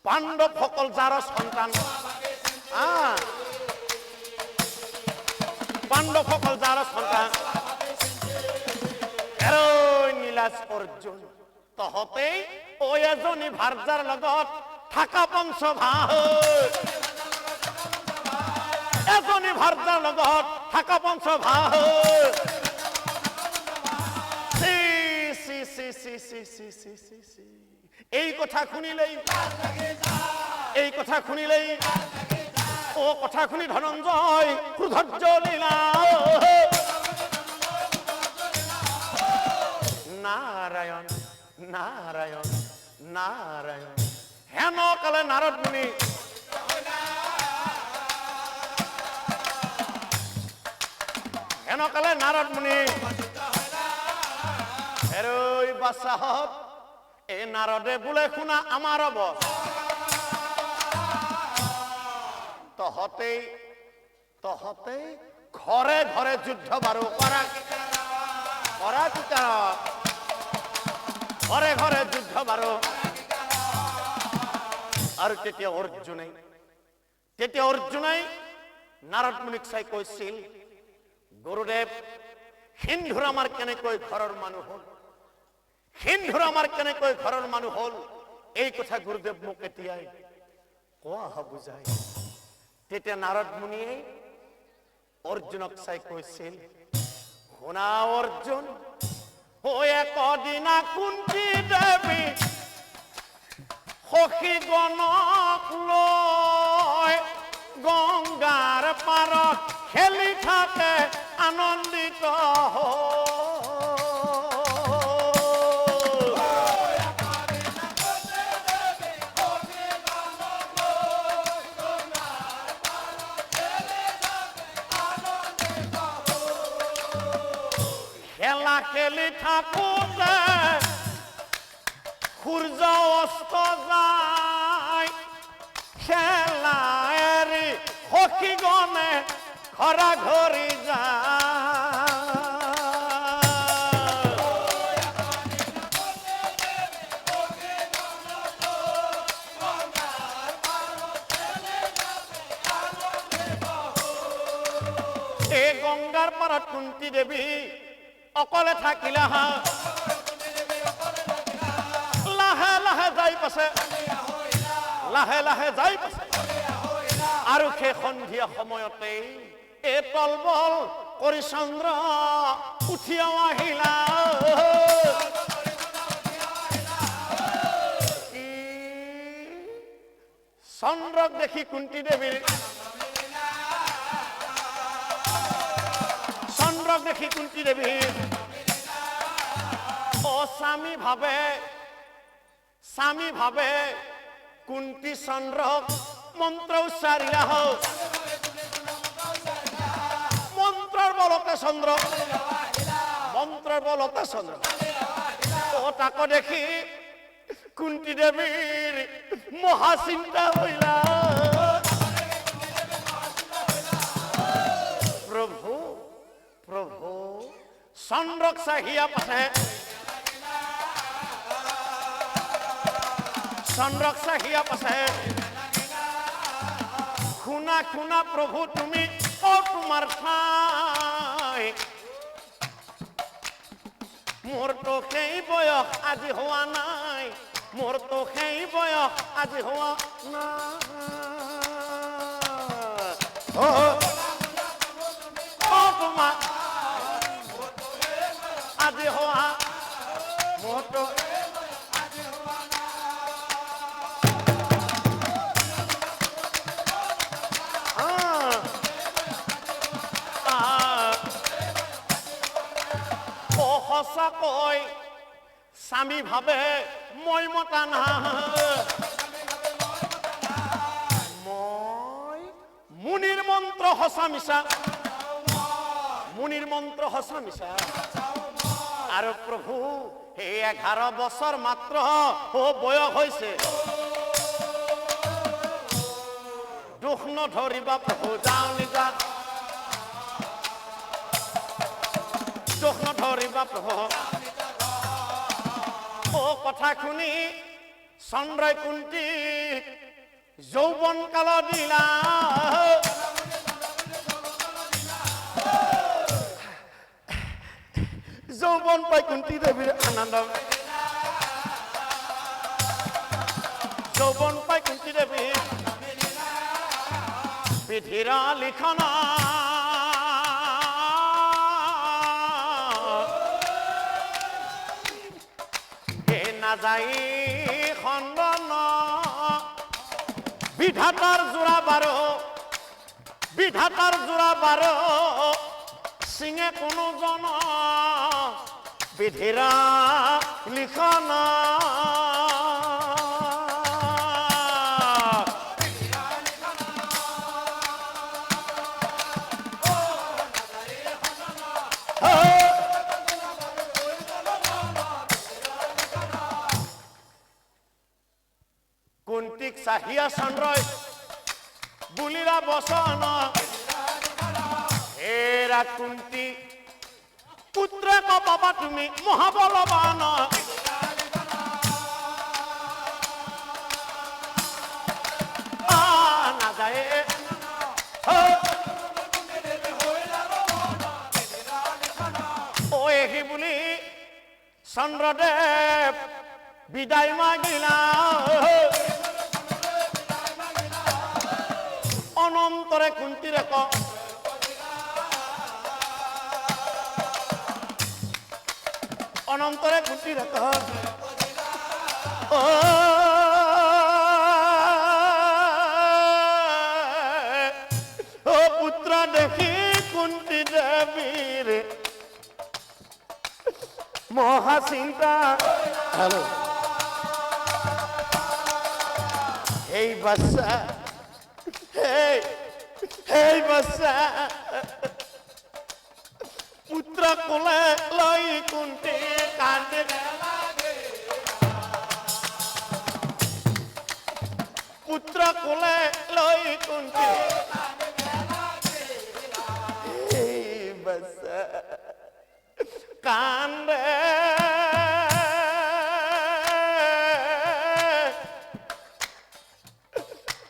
পাণ্ডৱসকল যাৰ সন্তান পাণ্ডৱসকল যাৰ সন্তান নীলাজ অৰ্জুন তহঁতেই এজনী ভাৰ্যাৰ লগত থাকা পঞ্চভাহ এজনী ভাৰ্যাৰ লগত থাকা পঞ্চভাহ এই কথা শুনিলেই ও কথা শুনি ধনঞ্জয় ক্ৰোধত জ্বলিলা নারায়ণ নারায়ণ নারায়ণ হেন কালে নারদ মুনি এরই বাসাহত এ নারদে বলে শুনা আমার বস তহতেই ঘরে ঘরে যুদ্ধ বারো করা কি ঘরে ঘরে যুদ্ধ বারো আর তেতিয়া অৰ্জুনে নাৰদ মুনিক চাই কৈছিল গুৰুদেৱ সিন্ধুৰ আমাৰ কেনেকৈ ঘৰৰ মানুহ হল এই কথা গুৰুদেৱ মোক এতিয়াই কোৱা বুজাই তেতিয়া নাৰদ মুনিয়ে অৰ্জুনক চাই কৈছিল শুনা অৰ্জুন একদিনা কুন্তি দেৱী সখী গণক লৈ গংগাৰ পাৰত খেলি থাকে আনন্দিত খেলা খেলি থাকোতে সূৰ্য অস্ত যায় খেলা এৰি সখীগণে ঘৰা ঘৰি যায় এই গংগাৰ পাৰত কুন্তি দেৱী অকলে থাকিলা লাহে লাহে যাই পাছে আৰু সেই সন্ধিয়া সময়তে এই তলবল কৰি চন্দ্ৰ উঠিও আহিলা চন্দ্ৰক দেখি কুন্তি দেৱীৰ স্বামী ভাবে কুন্তি চন্দ্ৰক মন্ত্ৰ উচ্চাৰিলা মন্ত্ৰৰ বলতে চন্দ্ৰ তাক দেখি কুন্তি দেৱীৰ মহাচিন্তা হইলা প্ৰভু চন্দ্ৰক চাহিয়া পাছে শুনা প্ৰভু তুমি তোমাৰ ঠাই মোৰতো সেই বয়স আজি হোৱা নাই তোমাৰ আজি হোৱা মোৰতো সঁচাকৈ স্বামী ভাবে মই মতা মই মুনিৰ মন্ত্ৰ সঁচা মিছা আৰু প্ৰভু এই 11 বছৰ মাত্ৰ বয়স হৈছে দুখ নধৰিবা প্ৰভু যাওঁ নিজা দুখ নধৰিবা প্ৰভু কথা শুনি চন্দ্ৰই কুন্তিক যৌবন কাল দিলা যৌবন পাই কুন্তি দেবীর আনন্দ যৌবন পাই কুন্তি দেবীর বিধিরা লিখনা এ না যাই খণ্ডন বিধাতার জোড়া বারো বিধাতার জোড়া বারো সিঙে কোনো জন বিধিরা লিখনা কুন্তিক চাহিয়া চন্দ্ৰই বুলিৰা বচন হেৰা কুন্তি পুত্ৰক পাবা তুমি মহাবলৱান নাযায় এহি বুলি চন্দ্ৰদেৱ বিদায় মাগিলা অনন্তরে কুন্তি রেখ অনন্তরে কুন্তি রেখ ও পুত্র দেখি কুন্তি দেবীর মহাচিন্তা হ্যালো এই বাচ্চা Hey, basa, putra kola loi kunti kande putra kola loi kunti hey basa kande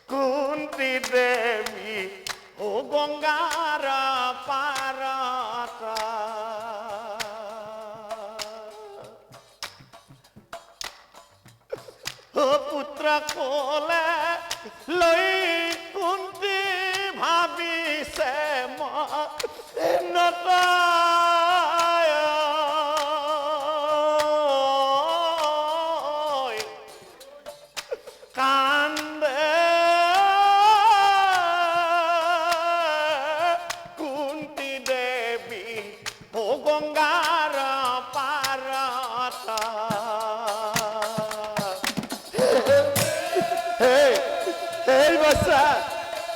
kunti devi o gongara parata o putra kole loi kunti bhabi se ma nata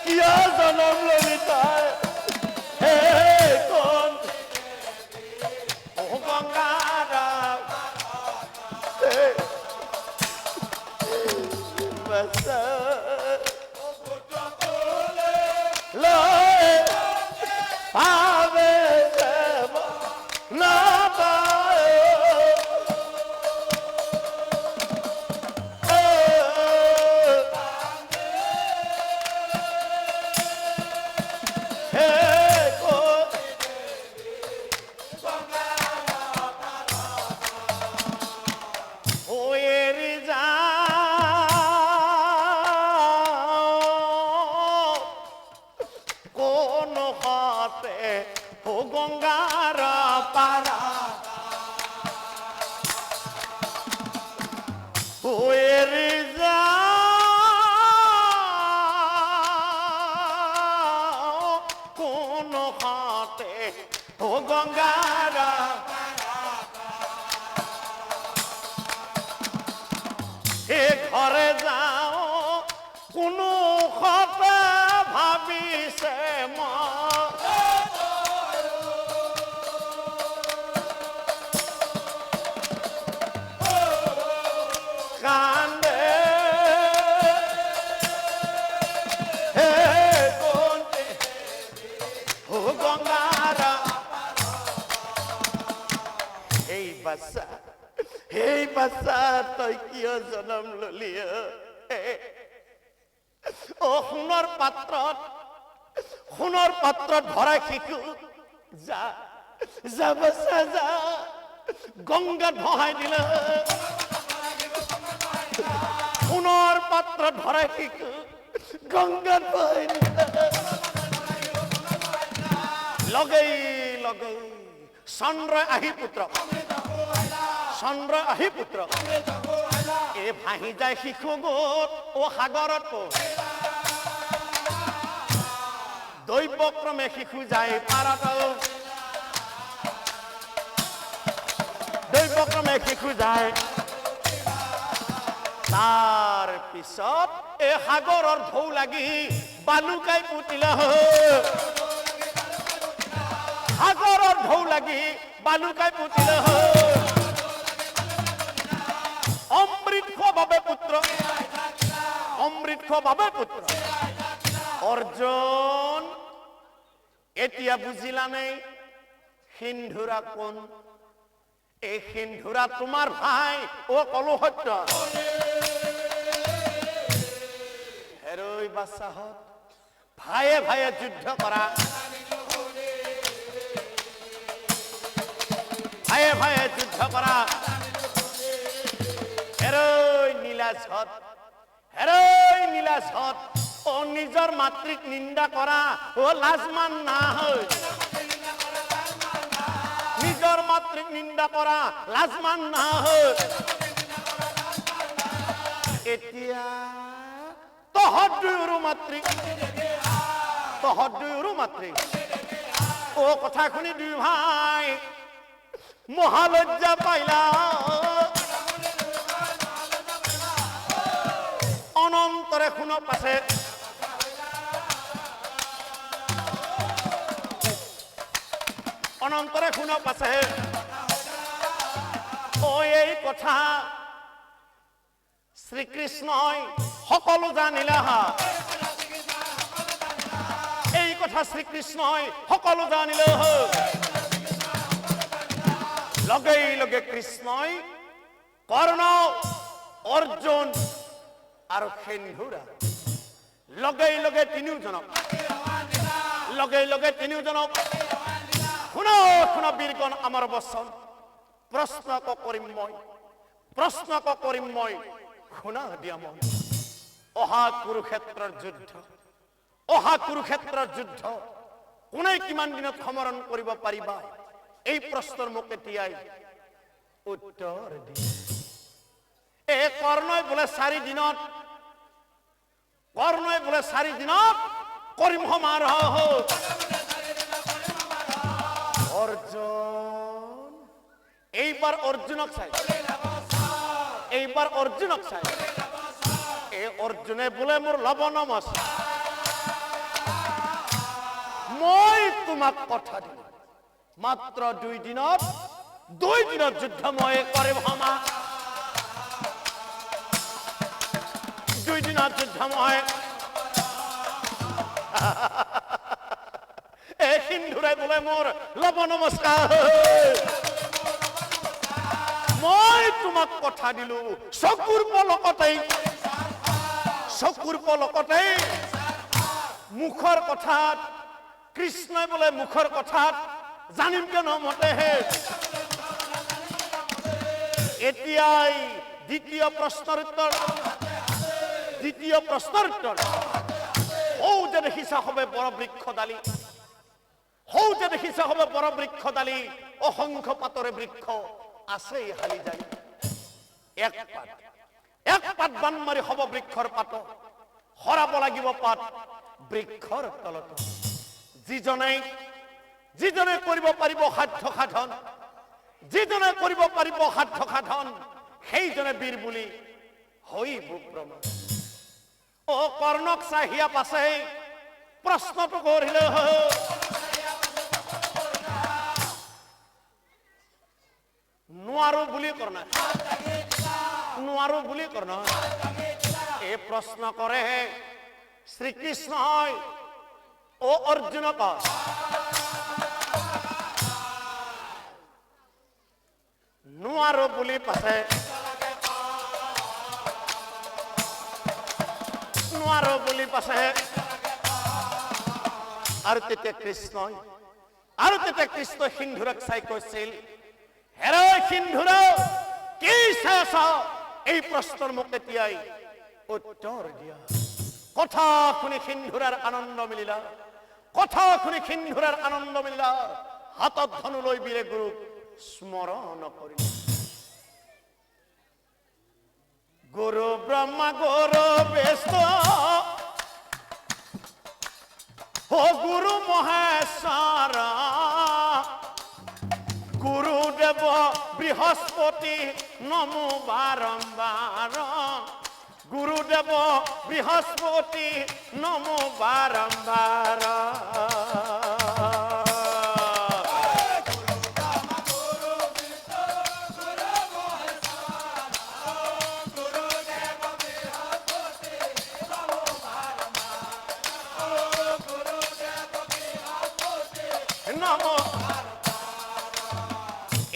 Kia janam lolita hey kon o gangara hey basa o putra kole loe ave sema nata গঙ্গারা হে ঘরে যাও কোনো কথা ভাবিছে মা কান্দে হে কোনতে ও গঙ্গারা এই বাচ্চা তই কিয় জনম ললিয় সোণৰ পাত্ৰত ভৰাই শিশু যা যা বাছা যা গংগাত ভৰাই দিলে সোণৰ পাত্ৰত ভৰাই শিশু গংগাত ভৰাই দিলে লগেই লগেই চন্দ্ৰ আহি পুত্ৰ এই ভাহি যায় শিশু গোট ও সাগৰত দৈবক্ৰমে শিশু যায় পাৰত দৈবক্ৰমে শিশু যায় তাৰ পিছত এই সাগৰৰ ঢৌ লাগি বালুকাই পুতিলে সাগৰৰ ঢৌ লাগি বালুকাই পুতিলে অমৃত খোৱাবে পুত্ৰ অৰ্জুন এতিয়া বুজিলা নেই সিন্ধুৰা কোন এই সিন্ধুৰা তোমাৰ ভাই ও কলুসত্য হেৰৈ বাচ্চাহঁত ভায়ে ভায়ে যুদ্ধ কৰা হেৰৈ নীলাজত ও নিজৰ মাতৃক নিন্দা কৰা ও লাজমান না হয় নিজৰ মাতৃক নিন্দা কৰা লাজমান না হয় এতিয়া তহঁত দুয়োৰো মাতৃ ও কথা শুনি দুই ভাই মহালজ্জা পাইলা অনন্তৰে শুন পাছে ও এই কথা শ্ৰীকৃষ্ণই সকলো জানিলে লগে লগে কৃষ্ণই কৰ্ণ অৰ্জুন আৰু সিন্ধুৰা লগে লগে তিনিওজনক শুন বীৰগণ আমাৰ বচন প্ৰশ্ন কৰিম মই শুনা দিয়া মই অহা কুৰুক্ষেত্ৰৰ যুদ্ধ কোনে কিমান দিনত সমৰণ কৰিব পাৰিবা এই প্ৰশ্নৰ মোক এতিয়াই উত্তৰ দিয়ে এই কৰ্ণই বোলে 4 দিনত কৰিম সমাৰোহ অৰ্জুন এইবাৰ অৰ্জুনক চাই এই অৰ্জুনে বোলে মোৰ লব নমস্কাৰ মই তোমাক কথা দিলো মাত্ৰ 2 দিনত যুদ্ধ মই কৰিম সমা 2 দিনত যুদ্ধ মই এই সিন্ধুৰাই বোলে মোৰ লব নমস্কাৰ মই তোমাক কথা দিলো চকুৰ পলকতেই মুখৰ কথাত কৃষ্ণই বোলে মুখৰ কথাত জানিম কেন মতেহে এতিয়াই দ্বিতীয় প্ৰশ্নৰ উত্তৰ যে দেখিছা হবে বৰবৃক্ষ ডালি অসংখ্য পাতৰে বৃক্ষ আছে হালি যায় এক পাত বান মাৰি হব বৃক্ষৰ পাত হৰাব লাগিব পাত বৃক্ষৰ তলত যিজনে কৰিব পাৰিব সাধ্য সাধন সেইজনে বীৰ বুলি হইব প্ৰমাণ ও কৰ্ণক চাহিয়া পাছে প্ৰশ্নটো কৰিলে নোৱাৰো বুলি কৰ্ণ এই প্ৰশ্ন কৰে শ্ৰীকৃষ্ণই ও অৰ্জুনক নোৱাৰো বুলি পাছে নোৱাৰো বুলি পাছে আৰু তেতিয়া কৃষ্ণই সিন্ধুৰক চাই কৈছিল, হেৰে সিন্ধুৰ, কি চাইছ? এই প্ৰশ্নৰ মোক এতিয়াই উত্তৰ দিয়া। কথা শুনি সিন্ধুৰাৰ আনন্দ মিলিলা, হাতত ধনু লৈ বীৰে গুৰুক স্মৰণ কৰিলে। গুৰু ব্ৰহ্মা গুৰু বিষ্ণু ও গুৰু মহেশ্বৰ, গুৰুদেৱ বৃহস্পতি নমো বাৰম্বাৰ, গুৰুদেৱ বৃহস্পতি নমো বাৰম্বাৰ।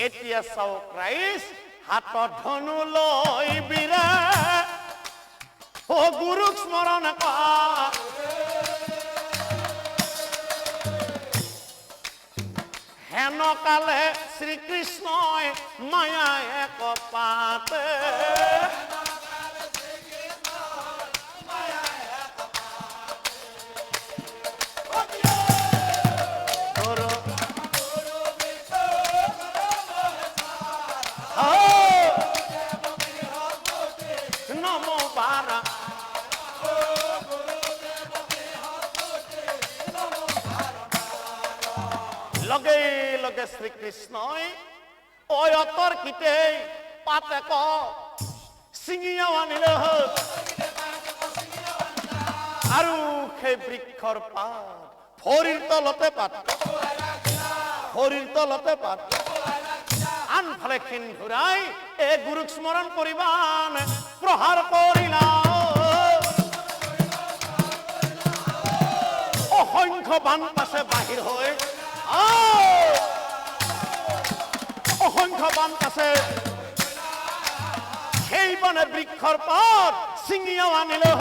এতিয়া চাওক ৰাইজ, হাতত ধনু লৈ বীৰে ও গুৰুক স্মৰণ কৰ। হেন কালে শ্ৰীকৃষ্ণই মায়ায়ে কপাতে, লগে লগে শ্ৰীকৃষ্ণই অয়তৰ কিতে পাতে ক ছিঙিও আনিলে আৰু সেই বৃক্ষৰ পাত ভৰিৰ তলতে পাত, আনফালে সিন্ধুৰাই এই গুৰুক স্মৰণ কৰিবান প্ৰহাৰ কৰিলা। অসংখ্য বান পাছে বাহিৰ হৈ, অসংখ্য বান আছে, সেই বানে বৃক্ষৰ পাত ছিঙিও আনিলে,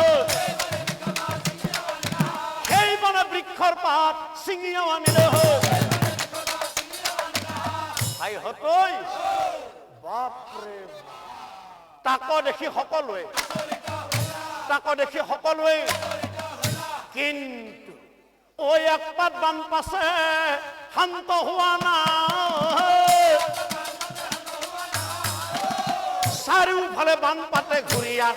সেই বানে বৃক্ষৰ পাত ছিঙিও আনিলে। ভাই হতৈ বাপৰে, তাকো দেখি সকলোৱে কিন্তু ওই এক পাত বান পাছে শান্ত হোৱা নাই, চাৰিওফালে বান পাতে ঘূৰিয়া,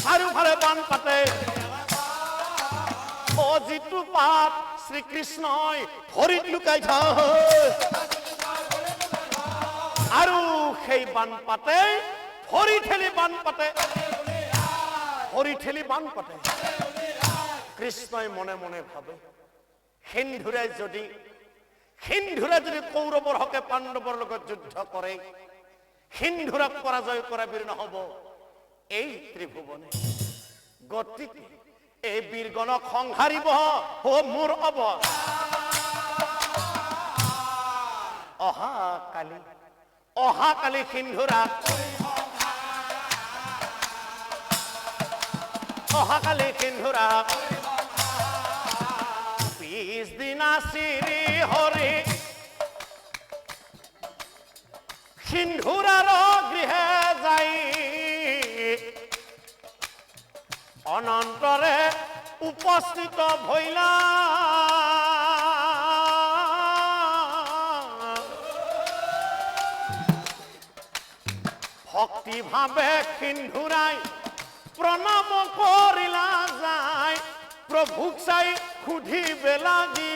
চাৰিওফালে বান পাতে। ও যিটো পাত শ্ৰীকৃষ্ণই ভৰিত লুকাই থয় আৰু সেই বান পাতে ভৰি ঠেলি বান পাতে, কৃষ্ণই মনে মনে ভাবে, সিন্ধুৰে যদি কৌৰৱৰ হকে পাণ্ডৱৰ লগত যুদ্ধ কৰে, সিন্ধুৰক পৰাজয় কৰা বীৰ নহব এই ত্ৰিভুৱনে, গতিকে এই বীৰগণক সংহাৰিব মোৰ অব। অহাকালি সিন্ধুৰাক, পিছদিনা শ্ৰী হৰি সিন্ধুৰাৰ গৃহে যাই অনন্তৰে উপস্থিত ভৈলা। ভক্তি ভাবে সিন্ধুৰাই প্ৰণাম কৰিলা যায়, প্ৰভুক চাই সুধিবে লাগি